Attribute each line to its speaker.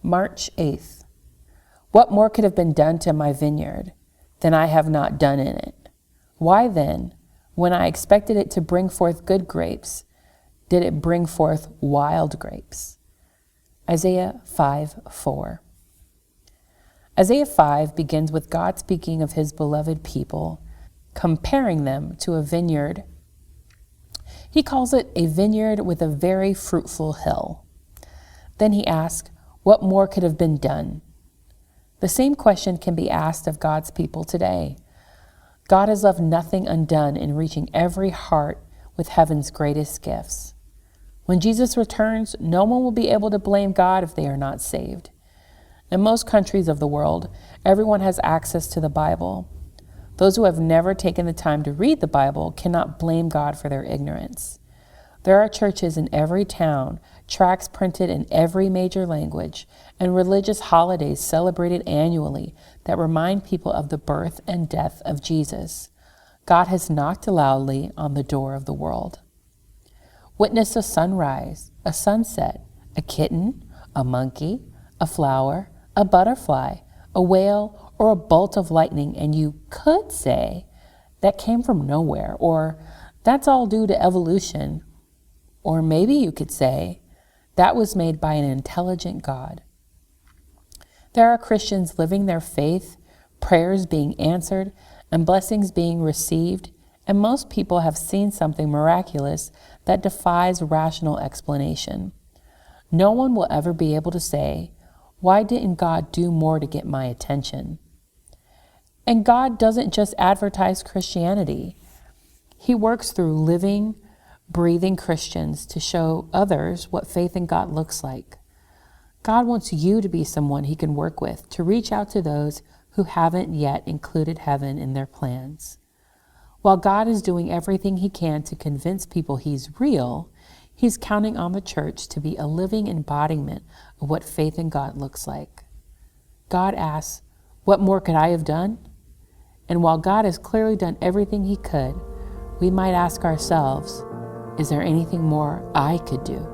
Speaker 1: March 8th. What more could have been done to my vineyard than I have not done in it? Why then, when I expected it to bring forth good grapes, did it bring forth wild grapes? Isaiah 5:4. Isaiah 5 begins with God speaking of his beloved people, comparing them to a vineyard. He calls it a vineyard with a very fruitful hill. Then he asks, what more could have been done? The same question can be asked of God's people today. God has left nothing undone in reaching every heart with heaven's greatest gifts. When Jesus returns, no one will be able to blame God if they are not saved. In most countries of the world, everyone has access to the Bible. Those who have never taken the time to read the Bible cannot blame God for their ignorance. There are churches in every town, tracts printed in every major language, and religious holidays celebrated annually that remind people of the birth and death of Jesus. God has knocked loudly on the door of the world. Witness a sunrise, a sunset, a kitten, a monkey, a flower, a butterfly, a whale, or a bolt of lightning, and you could say, that came from nowhere, or that's all due to evolution. Or maybe you could say, that was made by an intelligent God. There are Christians living their faith, prayers being answered, and blessings being received, and most people have seen something miraculous that defies rational explanation. No one will ever be able to say, why didn't God do more to get my attention? And God doesn't just advertise Christianity. He works through living, breathing Christians to show others what faith in God looks like. God wants you to be someone he can work with to reach out to those who haven't yet included heaven in their plans. While God is doing everything he can to convince people he's real, he's counting on the church to be a living embodiment of what faith in God looks like. God asks, what more could I have done? And while God has clearly done everything he could, we might ask ourselves, is there anything more I could do?